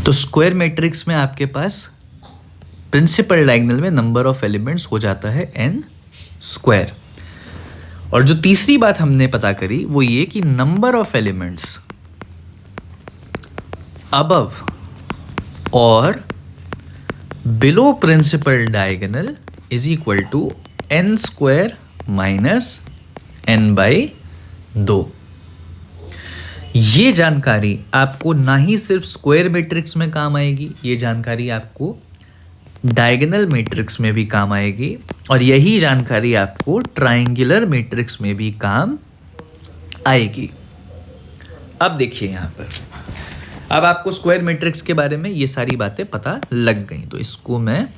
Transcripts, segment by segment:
तो square matrix में आपके पास प्रिंसिपल डायगोनल में नंबर ऑफ एलिमेंट्स हो जाता है n स्क्वायर। और जो तीसरी बात हमने पता करी वो ये कि नंबर ऑफ एलिमेंट्स अबव और below principal diagonal is equal to n square minus n/2। ये जानकारी आपको ना ही सिर्फ स्क्वायर मैट्रिक्स में काम आएगी, ये जानकारी आपको डायगोनल मैट्रिक्स में भी काम आएगी, और यही जानकारी आपको ट्रायंगुलर मैट्रिक्स में भी काम आएगी। अब देखिए यहाँ पर, अब आपको स्क्वायर मैट्रिक्स के बारे में ये सारी बातें पता लग गई, तो इसको मैं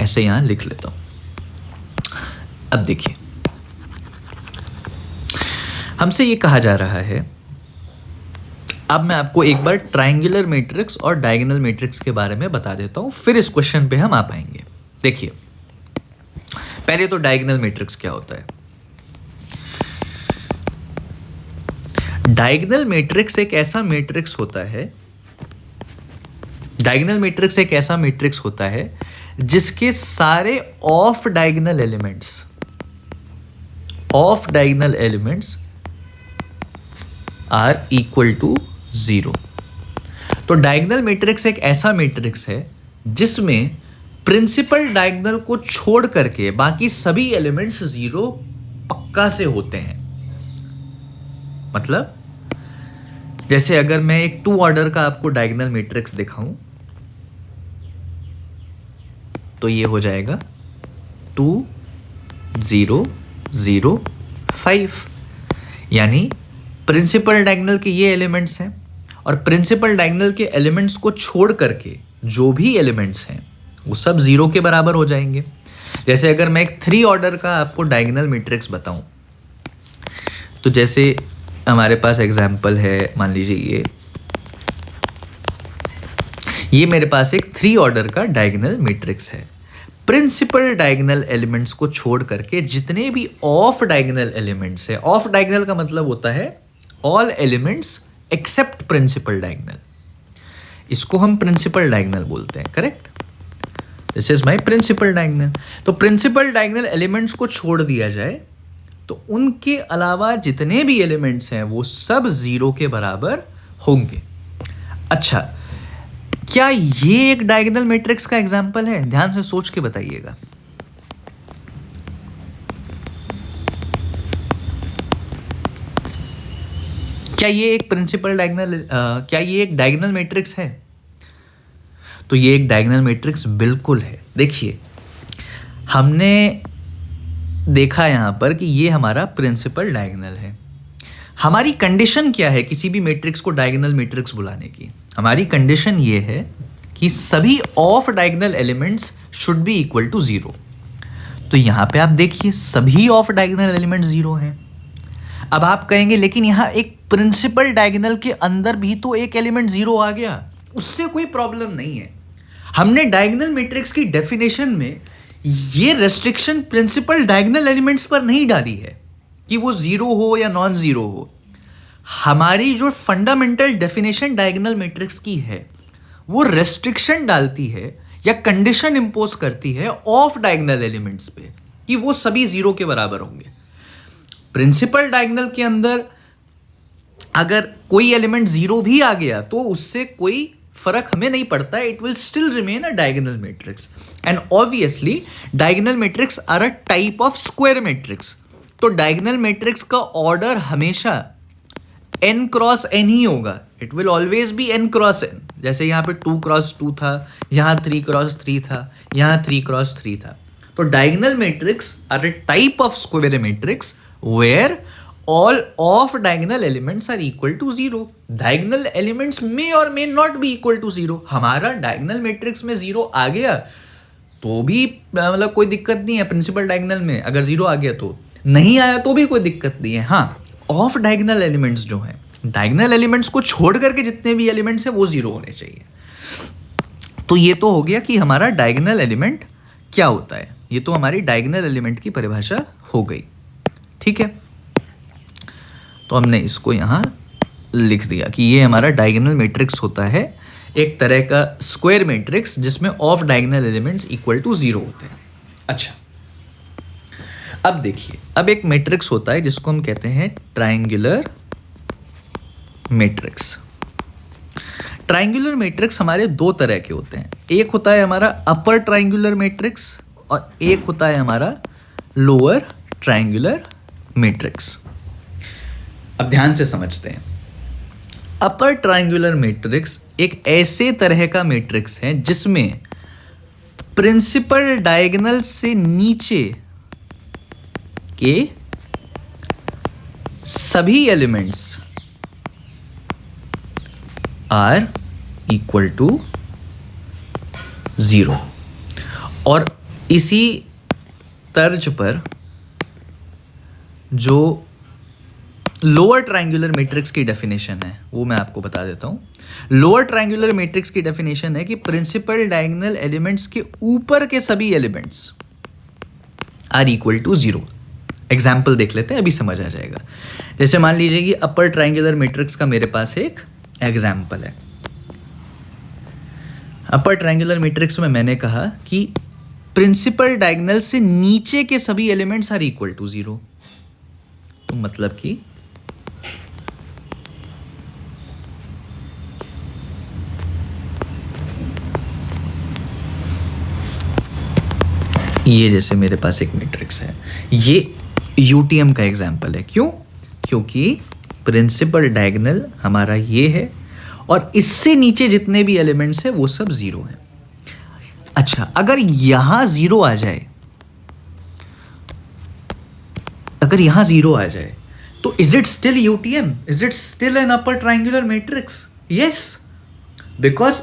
ऐसे यहाँ लिख लेता हूँ। अब देखिए, हमसे ये कहा जा रहा है, अब मैं आपको एक बार ट्रायंगुलर मैट्रिक्स और डायगोनल मैट्रिक्स के बारे में बता देता हूं, फिर इस क्वेश्चन पे हम आ पाएंगे। देखिए, पहले तो डायगोनल मैट्रिक्स क्या होता है। डायगोनल मैट्रिक्स एक ऐसा मैट्रिक्स होता है, डायगोनल मैट्रिक्स एक ऐसा मैट्रिक्स होता है जिसके सारे off diagonal elements are equal to 0। तो डायगोनल मैट्रिक्स एक ऐसा मैट्रिक्स है जिसमें प्रिंसिपल डायगोनल को छोड़ करके बाकी सभी एलिमेंट्स 0 पक्का से होते हैं। मतलब जैसे अगर मैं एक 2 ऑर्डर का आपको डायगोनल मैट्रिक्स दिखाऊं तो ये हो जाएगा 2 0 0 5, यानी प्रिंसिपल डायगोनल के ये एलिमेंट्स हैं और प्रिंसिपल डायगोनल के एलिमेंट्स को छोड़ करके जो भी एलिमेंट्स हैं वो सब 0 के बराबर हो जाएंगे। जैसे अगर मैं एक 3 ऑर्डर का आपको डायगोनल मैट्रिक्स बताऊं, तो जैसे हमारे पास एग्जांपल है, मान लीजिए ये मेरे पास एक 3 ऑर्डर का डायगोनल मैट्रिक्स है। प्रिंसिपल डायगोनल एलिमेंट्स को छोड़ करके जितने भी ऑफ डायगोनल एलिमेंट्स है, ऑफ डायगोनल का मतलब होता है all elements except principal diagonal, इसको हम प्रिंसिपल डायगोनल बोलते हैं, correct. This is my principal diagonal. तो प्रिंसिपल डायगोनल एलिमेंट्स को छोड़ दिया जाए तो उनके अलावा जितने भी एलिमेंट्स हैं वो सब 0 के बराबर होंगे। अच्छा, क्या ये एक डायगोनल मैट्रिक्स का एग्जांपल है? ध्यान से सोच के बताइएगा। क्या ये एक प्रिंसिपल डायगोनल, क्या ये एक डायगोनल मैट्रिक्स है? तो ये एक डायगोनल मैट्रिक्स बिल्कुल है। देखिए, हमने देखा यहां पर कि ये हमारा प्रिंसिपल डायगोनल है। हमारी कंडीशन क्या है किसी भी मैट्रिक्स को डायगोनल मैट्रिक्स बुलाने की? हमारी कंडीशन ये है कि सभी off diagonal elements should be equal to 0। तो यहां पे आप देखिए, सभी ऑफ डायगोनल एलिमेंट्स 0 हैं। अब आप कहेंगे लेकिन यहां एक प्रिंसिपल डायगोनल के अंदर भी तो एक एलिमेंट 0 आ गया, उससे कोई प्रॉब्लम नहीं है। हमने डायगोनल मैट्रिक्स की डेफिनेशन में ये रेस्ट्रिक्शन प्रिंसिपल डायगोनल एलिमेंट्स पर नहीं डाली है कि वो 0 हो या नॉन 0 हो। हमारी जो फंडामेंटल डेफिनेशन डायगोनल मैट्रिक्स की है वो रेस्ट्रिक्शन डालती है या कंडीशन इंपोज करती है ऑफ डायगोनल एलिमेंट्स पे कि वो सभी 0 के बराबर होंगे। प्रिंसिपल डायगोनल के अंदर अगर कोई एलिमेंट 0 भी आ गया तो उससे कोई फर्क हमें नहीं पड़ता, it will still remain a diagonal matrix. And obviously diagonal matrix are a type of square matrix. तो डायगोनल मैट्रिक्स का ऑर्डर हमेशा n क्रॉस n ही होगा, it will always be n cross n। जैसे यहाँ पे 2 क्रॉस 2 था, यहाँ 3 क्रॉस 3 था, यहाँ 3 क्रॉस 3 था। तो diagonal matrix are a type of square matrix where all of diagonal elements are equal to 0. Diagonal elements may or may not be equal to 0. हमारा diagonal matrix में 0 आ गया तो भी मतलब कोई दिक्कत नहीं है। प्रिंसिपल डायगोनल में अगर 0 आ गया तो, नहीं आया तो भी कोई दिक्कत नहीं है। हाँ, ऑफ डायगोनल एलिमेंट्स जो हैं, डायगोनल एलिमेंट्स को छोड़ करके जितने भी एलिमेंट्स हैं वो 0 होने चाहिए। तो ये तो हो गया कि हमारा डायगोनल एलिमेंट क्या होता है, ये तो हमारी डायगोनल एलिमेंट की परिभाषा हो गई। ठीक है, तो हमने इसको यहाँ लिख दिया कि ये हमारा डायगोनल मैट्रिक्स होता है, एक तरह का स्क्वायर मैट्रिक्स जिसमें off diagonal elements equal to 0 होते हैं। अच्छा, अब देखिए, अब एक मैट्रिक्स होता है जिसको हम कहते हैं ट्रायंगुलर मैट्रिक्स। ट्रायंगुलर मैट्रिक्स हमारे दो तरह के होते हैं, एक होता है हमारा अपर ट्रायंगुलर मैट्रिक्स और एक होता है हमारा लोअर ट्रायंगुलर मैट्रिक्स। अब ध्यान से समझते हैं। अपर ट्रायंगुलर मैट्रिक्स एक ऐसे तरह का मैट्रिक्स है जिसमें प्रिंसिपल डायगोनल से नीचे के सभी एलिमेंट्स आर इक्वल टू 0। और इसी तर्ज पर जो लोअर ट्रायंगुलर मैट्रिक्स की डेफिनेशन है वो मैं आपको बता देता हूं। लोअर ट्रायंगुलर मैट्रिक्स की डेफिनेशन है कि प्रिंसिपल डायगोनल एलिमेंट्स के ऊपर के सभी elements are equal to 0। Example देख लेते हैं, अभी समझ आ जाएगा। जैसे मान लीजिए कि अपर ट्रायंगुलर मैट्रिक्स का मेरे पास एक एग्जाम्पल है। अपर ट्रायंगुलर मैट्रिक्स में मैंने कहा कि प्रिंसिपल डायगोनल से नीचे के सभी एलिमेंट्स आर इक्वल टू 0। तो मतलब कि ये जैसे मेरे पास एक मैट्रिक्स है, ये यूटीएम का एग्जाम्पल है। क्यों? क्योंकि प्रिंसिपल डायगोनल हमारा ये है और इससे नीचे जितने भी एलिमेंट्स हैं वो सब 0 हैं। अच्छा, अगर यहां 0 आ जाए, अगर यहां 0 आ जाए तो is it still UTM? Is it still an upper triangular matrix? Yes, because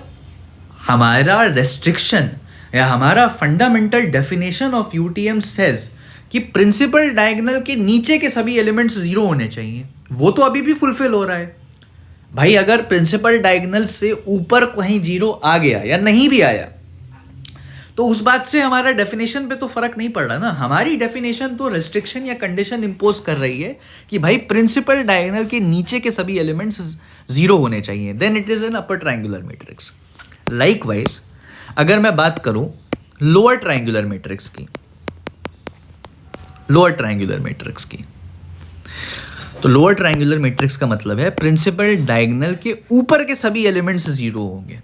हमारा रेस्ट्रिक्शन या हमारा fundamental definition of UTM says कि प्रिंसिपल डायगोनल के नीचे के सभी एलिमेंट्स 0 होने चाहिए। वो तो अभी भी फुलफिल हो रहा है भाई। अगर प्रिंसिपल डायगोनल से ऊपर कहीं 0 आ गया या नहीं भी आया तो उस बात से हमारा डेफिनेशन पे तो फर्क नहीं पड़ रहा ना। हमारी डेफिनेशन तो रेस्ट्रिक्शन या कंडीशन इंपोज कर रही है कि भाई प्रिंसिपल डायगोनल के नीचे के सभी एलिमेंट्स 0 होने चाहिए, then it is an upper triangular matrix. Likewise अगर मैं बात करूं लोअर ट्रायंगुलर मैट्रिक्स की, लोअर ट्रायंगुलर मैट्रिक्स की, तो लोअर ट्रायंगुलर मैट्रिक्स का मतलब है प्रिंसिपल डायगोनल के ऊपर के सभी एलिमेंट्स 0 होंगे।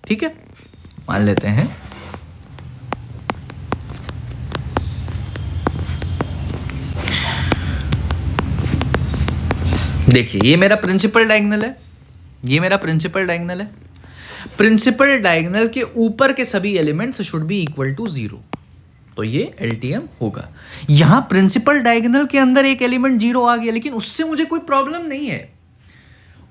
ठीक है, मान लेते हैं देखिए ये मेरा प्रिंसिपल डायगोनल है, ये मेरा प्रिंसिपल डायगोनल है। प्रिंसिपल डायगोनल के ऊपर के सभी elements should be equal to 0, तो ये एलटीएम होगा। यहां प्रिंसिपल डायगोनल के अंदर एक एलिमेंट 0 आ गया, लेकिन उससे मुझे कोई प्रॉब्लम नहीं है,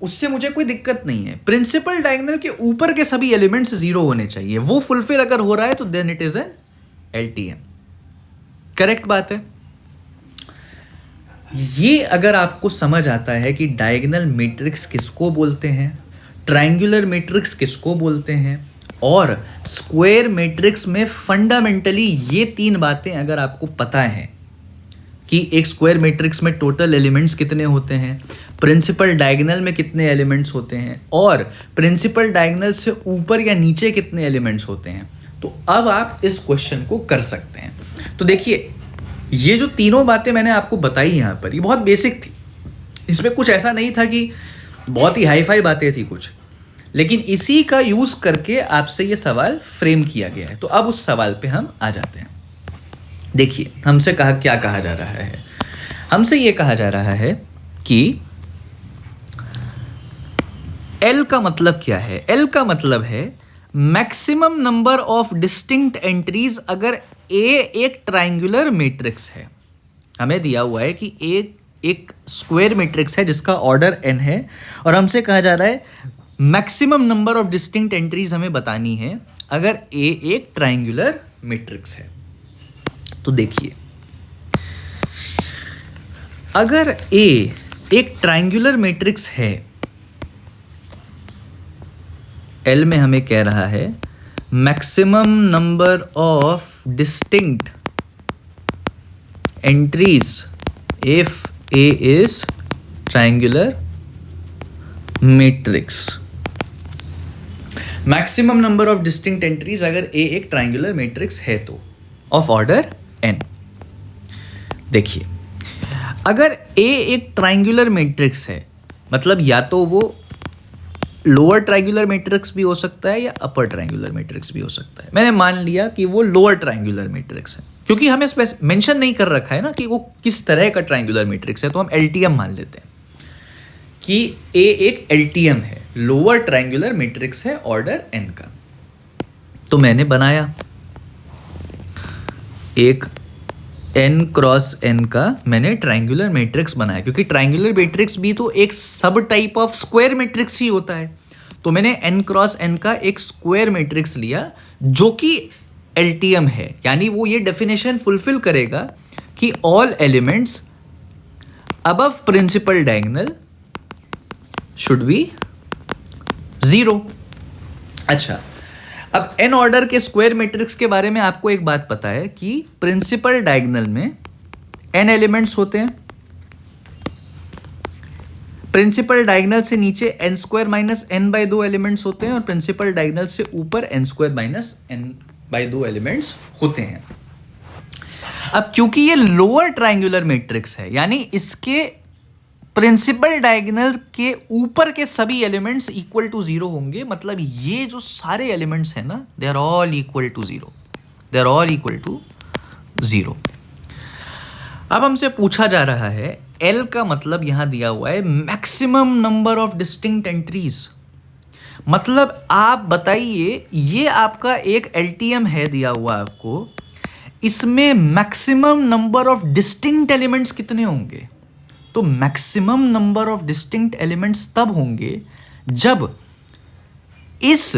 उससे मुझे कोई दिक्कत नहीं है। प्रिंसिपल डायगोनल के ऊपर के सभी एलिमेंट्स 0 होने चाहिए, वो फुलफिल अगर हो रहा है तो then it is an LTM. Correct बात है। ये अगर आपको समझ आता है कि डायगोनल मैट्रिक्स किसको बोलते हैं, ट्रायंगुलर मैट्रिक्स किसको बोलते हैं, और स्क्वायर मैट्रिक्स में फंडामेंटली ये 3 बातें अगर आपको पता है कि एक स्क्वायर मैट्रिक्स में टोटल एलिमेंट्स कितने होते हैं, प्रिंसिपल डायगोनल में कितने एलिमेंट्स होते हैं, और प्रिंसिपल डायगोनल से ऊपर या नीचे कितने एलिमेंट्स होते हैं, तो अब आप इस क्वेश्चन को कर सकते हैं। तो देखिए ये जो तीनों बातें मैंने आपको बताई यहाँ पर, ये बहुत बेसिक थी, इसमें कुछ ऐसा नहीं था कि बहुत ही हाई फाई बातें थी कुछ, लेकिन इसी का यूज करके आपसे ये सवाल फ्रेम किया गया है। तो अब उस सवाल पे हम आ जाते हैं। देखिए हमसे क्या कहा जा रहा है, हमसे ये कहा जा रहा है कि L का मतलब क्या है। L का मतलब है maximum number of distinct entries अगर A एक ट्रायंगुलर मैट्रिक्स है। हमें दिया हुआ है कि A एक स्क्वायर मैट्रिक्स है जिसका ऑर्डर n है, और हमसे कहा जा रहा है maximum number of distinct entries हमें बतानी है अगर A एक ट्रायंगुलर मैट्रिक्स है। तो देखिए अगर A एक ट्रायंगुलर मैट्रिक्स है, L में हमें कह रहा है maximum number of distinct entries if A is triangular matrix, maximum number of distinct entries अगर ए एक ट्राइंगुलर मैट्रिक्स है तो ऑफ ऑर्डर एन। देखिए, अगर ए एक ट्राइंगुलर मैट्रिक्स है मतलब या तो वो लोअर ट्राइंगुलर मैट्रिक्स भी हो सकता है या अपर ट्राइंगुलर मैट्रिक्स भी हो सकता है। मैंने मान लिया कि वो लोअर ट्राइंगुलर मैट्रिक्स है, क्योंकि हमें मेंशन नहीं कर रखा है ना कि वो किस तरह का ट्राइंगुलर मैट्रिक्स है, तो हम एलटीएम मान लेते हैं कि ए एक एलटीएम है, लोअर ट्राइंगुलर मैट्रिक्स है ऑर्डर एन का। तो मैंने बनाया एक n क्रॉस n का मैंने ट्राइंगुलर मैट्रिक्स बनाया, क्योंकि ट्राइंगुलर मैट्रिक्स भी तो एक सब टाइप ऑफ स्क्वायर मैट्रिक्स ही होता है। तो मैंने n क्रॉस n का एक स्क्वायर मैट्रिक्स लिया जो कि एलटीएम है, यानी वो ये डेफिनेशन फुलफिल करेगा कि all elements above principal diagonal should be 0। अच्छा, अब n ऑर्डर के स्क्वायर मैट्रिक्स के बारे में आपको एक बात पता है कि प्रिंसिपल डायगोनल में n एलिमेंट्स होते हैं। प्रिंसिपल डायगोनल से नीचे n square minus n by 2 elements होते हैं और प्रिंसिपल डायगोनल से ऊपर n square minus n by 2 elements होते हैं। अब क्योंकि ये लोअर ट्राइंगुलर मैट्रिक्स है, यानी इसके प्रिंसिपल डायगोनल के ऊपर के सभी एलिमेंट्स इक्वल टू 0 होंगे। मतलब ये जो सारे एलिमेंट्स हैं ना, they are all equal to 0, they are all equal to 0। अब हमसे पूछा जा रहा है L का मतलब यहां दिया हुआ है maximum number of distinct entries. मतलब आप बताइए, ये आपका एक एलटीएम है दिया हुआ आपको, इसमें maximum number of distinct elements कितने होंगे? तो maximum number of distinct elements तब होंगे जब इस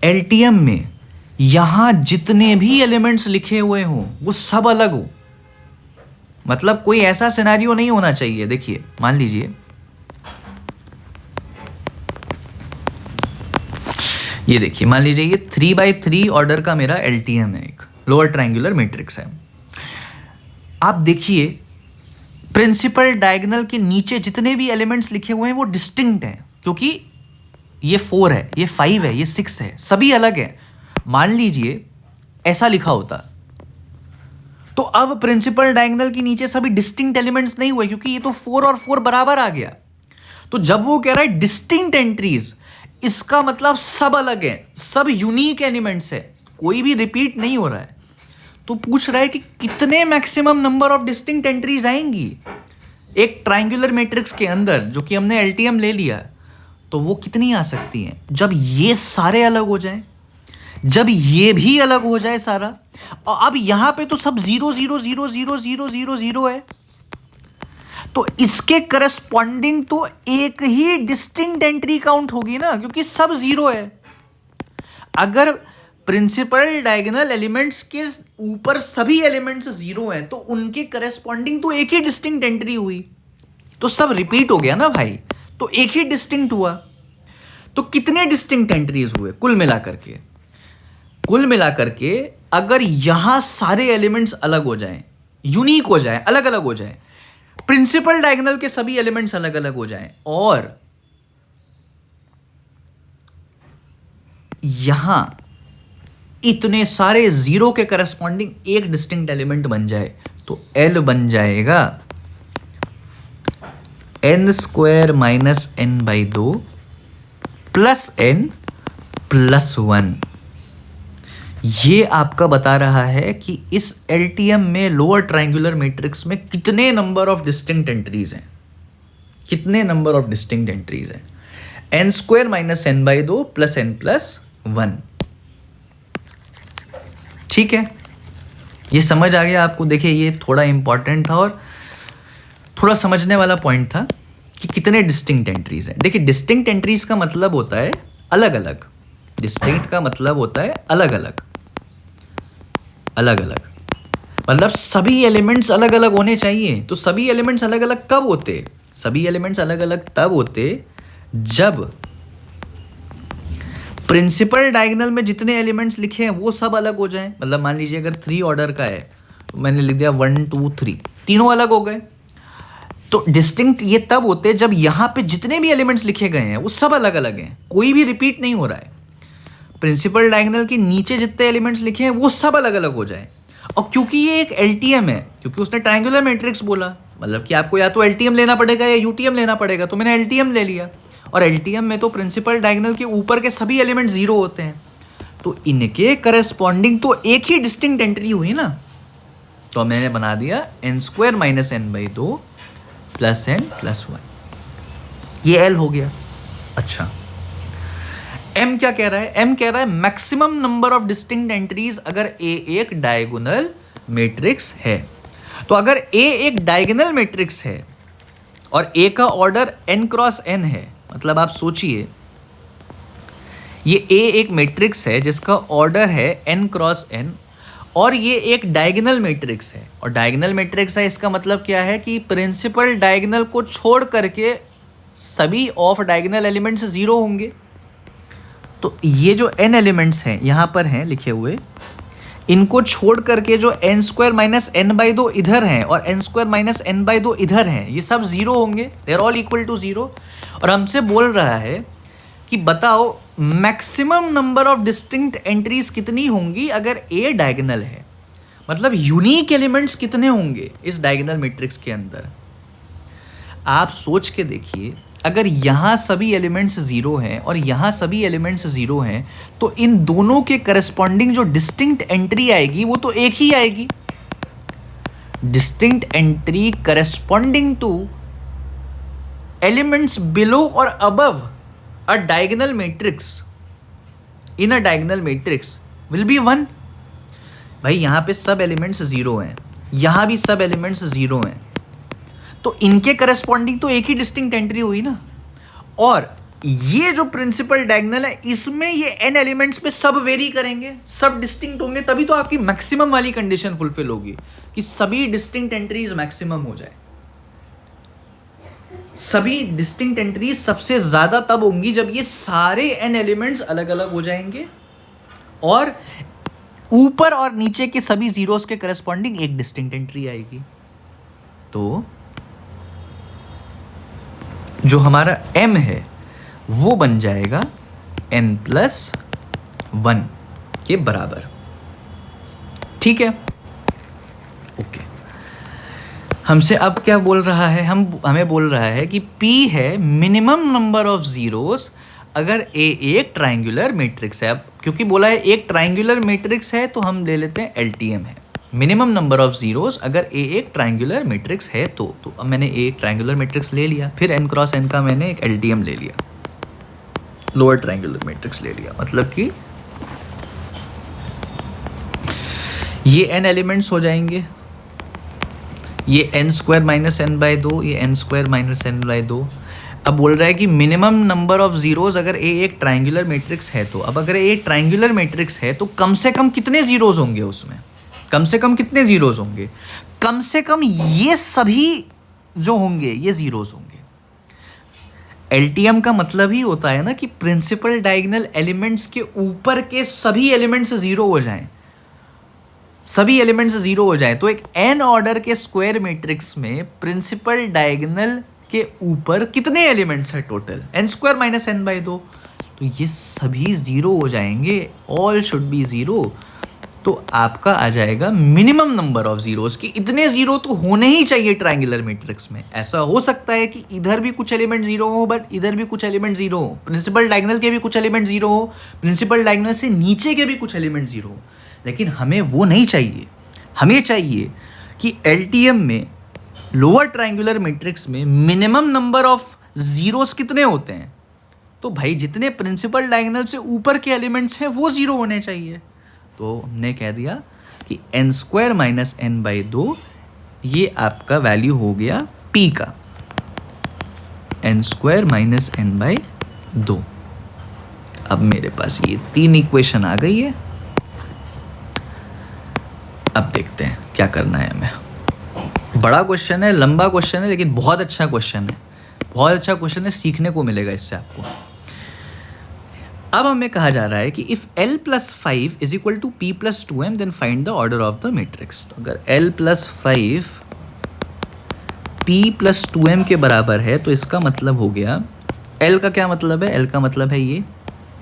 एलटीएम में यहां जितने भी एलिमेंट्स लिखे हुए हों वो सब अलग हो। मतलब कोई ऐसा सिनेरियो नहीं होना चाहिए। देखिए, मान लीजिए ये, देखिए मान लीजिए ये 3x3 ऑर्डर का मेरा एलटीएम है, एक लोअर ट्राइंगुलर मैट्रिक्स है। आप देखिए प्रिंसिपल डायगोनल के नीचे जितने भी एलिमेंट्स लिखे हुए हैं वो डिस्टिंक्ट हैं, क्योंकि ये 4 है, ये 5 है, ये 6 है, सभी अलग है। मान लीजिए ऐसा लिखा होता तो अब प्रिंसिपल डायगोनल के नीचे सभी डिस्टिंक्ट एलिमेंट्स नहीं हुए, क्योंकि ये तो 4 और 4 बराबर आ गया। तो जब वो कह रहा है डिस्टिंक्ट एंट्रीज, इसका मतलब सब अलग है, सब यूनिक एलिमेंट्स है, कोई भी रिपीट नहीं हो रहा है। तो पूछ रहा है कि कितने maximum number of distinct entries आएंगी एक ट्राइंगुलर मैट्रिक्स के अंदर, जो कि हमने एलटीएम ले लिया। तो वो कितनी आ सकती हैं? जब ये सारे अलग हो जाएं, जब ये भी अलग हो जाए सारा, और अब यहां पे तो सब 0 0 0 0 0 0 0 है, तो इसके करस्पॉन्डिंग तो एक ही डिस्टिंक्ट एंट्री काउंट होगी ना, क्योंकि सब 0 है। अगर प्रिंसिपल डायगोनल एलिमेंट्स के ऊपर सभी एलिमेंट्स 0 हैं तो उनके करस्पॉन्डिंग तो एक ही डिस्टिंक्ट एंट्री हुई, तो सब रिपीट हो गया ना भाई, तो एक ही डिस्टिंक्ट हुआ। तो कितने डिस्टिंक्ट एंट्रीज हुए कुल मिलाकर के? कुल मिलाकर के अगर यहां सारे एलिमेंट्स अलग हो जाएं, यूनिक हो जाएं, अलग अलग हो जाएं, प्रिंसिपल डायगोनल के सभी एलिमेंट्स अलग अलग हो जाएं, और यहां इतने सारे 0 के करस्पॉन्डिंग एक डिस्टिंक्ट एलिमेंट बन जाए, तो L बन जाएगा n square minus n by 2 plus n plus 1। ये आपका बता रहा है कि इस एलटीएम में लोअर ट्राइंगुलर मैट्रिक्स में कितने नंबर ऑफ डिस्टिंक्ट एंट्रीज हैं, कितने नंबर ऑफ डिस्टिंक्ट एंट्रीज हैं। n square minus n by 2 plus n plus 1। ठीक है, ये समझ आ गया आपको? देखिए, ये थोड़ा इंपॉर्टेंट था और थोड़ा समझने वाला पॉइंट था कि कितने डिस्टिंक्ट एंट्रीज हैं। देखिए, डिस्टिंक्ट एंट्रीज का मतलब होता है अलग अलग, डिस्टिंक्ट का मतलब होता है अलग अलग, अलग अलग मतलब सभी एलिमेंट्स अलग अलग होने चाहिए। तो सभी एलिमेंट्स अलग अलग कब होते? सभी एलिमेंट्स अलग अलग तब होते जब प्रिंसिपल डायगोनल में जितने एलिमेंट्स लिखे हैं वो सब अलग हो जाएं। मतलब मान लीजिए अगर 3 ऑर्डर का है तो मैंने लिख दिया 1 2 3, तीनों अलग हो गए। तो डिस्टिंक्ट ये तब होते हैं जब यहाँ पे जितने भी एलिमेंट्स लिखे गए हैं वो सब अलग अलग हैं, कोई भी रिपीट नहीं हो रहा है। प्रिंसिपल डायगोनल के नीचे जितने एलिमेंट्स लिखे हैं वो सब अलग अलग हो जाए। और क्योंकि ये एक एलटीएम है, क्योंकि उसने ट्रायंगुलर मैट्रिक्स बोला, मतलब कि आपको या तो एलटीएम लेना पड़ेगा या यूटीएम लेना पड़ेगा, तो मैंने एलटीएम ले लिया। और एलटीएम में तो प्रिंसिपल डायगोनल के ऊपर के सभी एलिमेंट जीरो होते हैं, तो इनके करस्पॉन्डिंग तो एक ही डिस्टिंक्ट एंट्री हुई ना। तो मैंने बना दिया n² - n/2 + n + 1, ये l हो गया। अच्छा, m क्या कह रहा है? m कह रहा है maximum number of distinct entries अगर A एक डायगोनल मैट्रिक्स है। तो अगर A एक डायगोनल मैट्रिक्स है और A का ऑर्डर n × n है, मतलब आप सोचिए ये A एक मैट्रिक्स है जिसका ऑर्डर है n × n, और ये एक डायगोनल मैट्रिक्स है। और डायगोनल मैट्रिक्स है, इसका मतलब क्या है कि प्रिंसिपल डायगोनल को छोड़ करके सभी ऑफ डायगोनल एलिमेंट्स जीरो होंगे। तो ये जो n एलिमेंट्स हैं यहाँ पर हैं लिखे हुए, इनको छोड़ करके जो n² - n/2 इधर हैं और n² - n/2 इधर हैं, ये सब जीरो होंगे, they are all equal to zero. और हमसे बोल रहा है कि बताओ maximum number of distinct entries कितनी होंगी अगर A डायगोनल है, मतलब यूनिक एलिमेंट्स कितने होंगे इस डायगोनल मैट्रिक्स के अंदर। आप सोच के देखिए, अगर यहाँ सभी एलिमेंट्स जीरो हैं और यहाँ सभी एलिमेंट्स जीरो हैं, तो इन दोनों के करस्पॉन्डिंग जो डिस्टिंक्ट एंट्री आएगी वो तो एक ही आएगी। Distinct entry corresponding to elements below और above a diagonal matrix in a diagonal matrix will be 1। भाई यहाँ पे सब एलिमेंट्स जीरो हैं, यहाँ भी सब एलिमेंट्स जीरो हैं, तो इनके करस्पॉन्डिंग तो एक ही डिस्टिंक्ट एंट्री हुई ना। और ये जो प्रिंसिपल डायगोनल है इसमें ये n एलिमेंट्स पे सब वेरी करेंगे, सब डिस्टिंक्ट होंगे, तभी तो आपकी मैक्सिमम वाली कंडीशन फुलफिल होगी कि सभी डिस्टिंक्ट एंट्रीज मैक्सिमम हो जाए। सभी डिस्टिंक्ट एंट्रीज सबसे ज्यादा तब होंगी जब ये सारे n एलिमेंट्स अलग अलग हो जाएंगे और ऊपर और नीचे के सभी जीरोस के करस्पॉन्डिंग एक डिस्टिंक्ट एंट्री आएगी। तो जो हमारा m है वो बन जाएगा n + 1 के बराबर। ठीक है, ओके। हमसे अब क्या बोल रहा है? हमें बोल रहा है कि P है मिनिमम नंबर ऑफ जीरोस अगर A एक ट्रायंगुलर मैट्रिक्स है। अब क्योंकि बोला है एक ट्रायंगुलर मैट्रिक्स है तो हम ले लेते हैं LTM है, मिनिमम नंबर ऑफ जीरोस अगर A एक ट्रायंगुलर मैट्रिक्स है तो अब मैंने A एक ट्रायंगुलर मैट्रिक्स ले लिया, फिर n × n का मैंने एक LTM ले लिया, लोअर ट्रायंगुलर मैट्रिक्स ले लिया, मतलब कि ये n एलिमेंट्स हो जाएंगे, ये n² - n/2, ये n² - n/2। अब बोल रहा है कि मिनिमम नंबर ऑफ जीरोस अगर A एक ट्रायंगुलर मैट्रिक्स है तो अब अगर A एक ट्रायंगुलर मैट्रिक्स है तो कम से कम कितने जीरोस होंगे उसमें? कम से कम कितने जीरोस होंगे? कम से कम ये सभी जो होंगे ये जीरोस होंगे। LTM का मतलब ही होता है ना कि प्रिंसिपल डायगोनल एलिमेंट्स के ऊपर के सभी एलिमेंट्स जीरो हो जाएं, सभी एलिमेंट्स जीरो हो जाएं। तो एक n ऑर्डर के स्क्वायर मैट्रिक्स में प्रिंसिपल डायगोनल के ऊपर कितने एलिमेंट्स हैं टोटल? n² - n/2, तो ये सभी जीरो हो जाएंगे, ऑल शुड बी जीरो। तो आपका आ जाएगा मिनिमम नंबर ऑफ जीरोस की इतने जीरो तो होने ही चाहिए ट्रायंगुलर मैट्रिक्स में। ऐसा हो सकता है कि इधर भी कुछ एलिमेंट जीरो हो बट इधर भी कुछ एलिमेंट जीरो हो, प्रिंसिपल डायगोनल के भी कुछ एलिमेंट जीरो हो, प्रिंसिपल डायगोनल से नीचे के भी कुछ एलिमेंट जीरो हो, लेकिन हमें वो नहीं चाहिए। हमें चाहिए कि LTM में लोअर ट्रायंगुलर मैट्रिक्स में मिनिमम नंबर ऑफ जीरोस कितने होते हैं? तो भाई जितने प्रिंसिपल डायगोनल से ऊपर के एलिमेंट्स हैं वो जीरो होने चाहिए। तो हमने कह दिया कि n² - n/2 ये आपका वैल्यू हो गया P का, n² - n/2। अब मेरे पास ये 3 इक्वेशन आ गई है। अब देखते हैं क्या करना है हमें। बड़ा क्वेश्चन है, लंबा क्वेश्चन है, लेकिन बहुत अच्छा क्वेश्चन है, बहुत अच्छा क्वेश्चन है, सीखने को मिलेगा इससे आपको। अब हमें कहा जा रहा है कि if L + 5 = P + 2m then find the order of the matrix. तो अगर L + 5 P प्लस 2m के बराबर है, तो इसका मतलब हो गया L का क्या मतलब है, L का मतलब है ये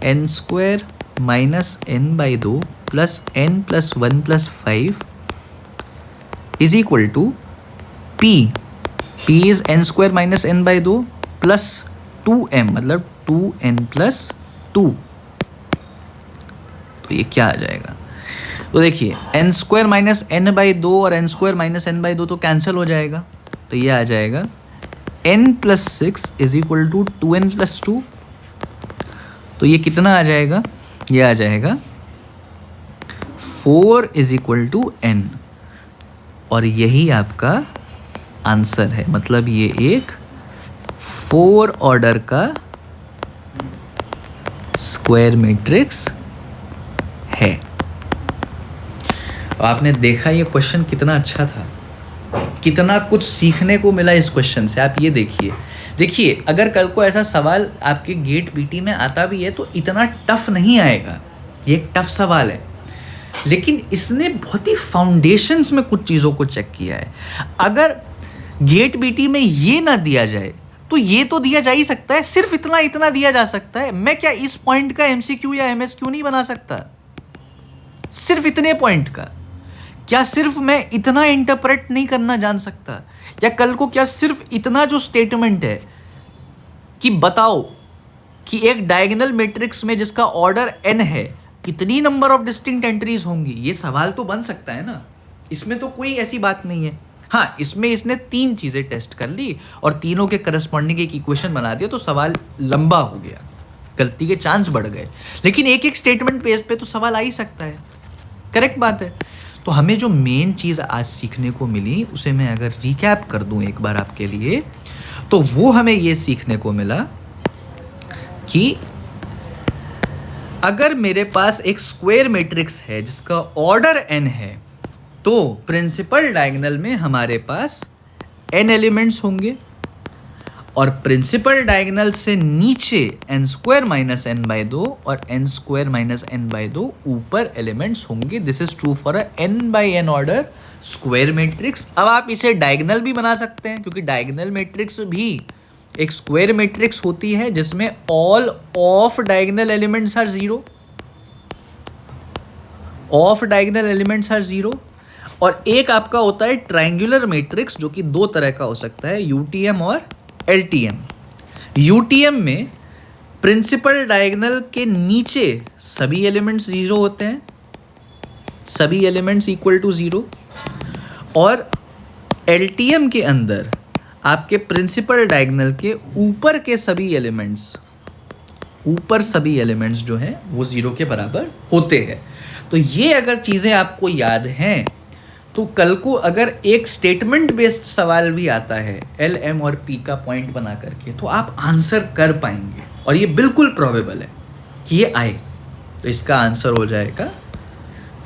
n square minus n by 2 plus n plus 1 plus 5 is equal to P is n square minus n by 2 plus 2m मतलब 2n प्लस 2। तो ये क्या आ जाएगा, तो देखिए n square minus n by 2 और n square minus n by 2 तो cancel हो जाएगा, तो ये आ जाएगा n plus 6 is equal to 2n plus 2। तो ये कितना आ जाएगा, ये आ जाएगा 4 इज इक्वल टू n, और यही आपका आंसर है। मतलब ये एक 4 ऑर्डर का स्क्वायर मैट्रिक्स है। तो आपने देखा ये क्वेश्चन कितना अच्छा था, कितना कुछ सीखने को मिला इस क्वेश्चन से। आप ये देखिए अगर कल को ऐसा सवाल आपके गेट पीटी में आता भी है तो इतना टफ नहीं आएगा। ये एक टफ सवाल है, लेकिन इसने बहुत ही फाउंडेशंस में कुछ चीज़ों को चेक किया है। अगर गेट पीटी में ये ना दिया जाए तो ये तो दिया जा ही सकता है, सिर्फ इतना दिया जा सकता है। मैं क्या इस पॉइंट का एमसीक्यू या एमएसक्यू नहीं बना सकता, सिर्फ इतने पॉइंट का? क्या सिर्फ मैं इतना इंटरप्रेट नहीं करना जान सकता? या कल को क्या सिर्फ इतना जो स्टेटमेंट है कि बताओ कि एक डायगोनल मैट्रिक्स में जिसका ऑर्डर n है कितनी नंबर ऑफ डिस्टिंक्ट एंट्रीज होंगी, ये सवाल तो बन सकता है ना। इसमें तो कोई ऐसी बात नहीं है। हाँ, इसमें इसने 3 चीज़ें टेस्ट कर ली और तीनों के करस्पॉन्डिंग एक इक्वेशन बना दिया, तो सवाल लंबा हो गया, गलती के चांस बढ़ गए। लेकिन एक स्टेटमेंट बेस पे तो सवाल आ ही सकता है, करेक्ट बात है। तो हमें जो मेन चीज़ आज सीखने को मिली उसे मैं अगर रिकैप कर दूं एक बार आपके लिए, तो वो हमें ये सीखने को मिला कि अगर मेरे पास एक स्क्वायर मैट्रिक्स है जिसका ऑर्डर n है, तो प्रिंसिपल डायगोनल में हमारे पास n एलिमेंट्स होंगे और प्रिंसिपल डायगोनल से नीचे n square minus n by 2 और n square minus n by 2 ऊपर एलिमेंट्स होंगे। This is true for a n by n order square matrix. अब आप इसे डायगोनल भी बना सकते हैं, क्योंकि डायगोनल मैट्रिक्स भी एक स्क्वायर मैट्रिक्स होती है जिसमें all off diagonal elements are 0, off diagonal elements are 0। और एक आपका होता है ट्रायंगुलर मैट्रिक्स, जो कि 2 तरह का हो सकता है, यूटीएम और एलटीएम। यूटीएम में प्रिंसिपल डायगोनल के नीचे सभी एलिमेंट्स 0 होते हैं, सभी एलिमेंट्स इक्वल टू 0, और एलटीएम के अंदर आपके प्रिंसिपल डायगोनल के ऊपर के सभी एलिमेंट्स, ऊपर सभी एलिमेंट्स जो हैं वो 0 के बराबर होते हैं। तो ये अगर चीज़ें आपको याद हैं तो कल को अगर एक स्टेटमेंट बेस्ड सवाल भी आता है एल एम और पी का पॉइंट बना करके, तो आप आंसर कर पाएंगे, और ये बिल्कुल प्रोबेबल है कि ये आए। तो इसका आंसर हो जाएगा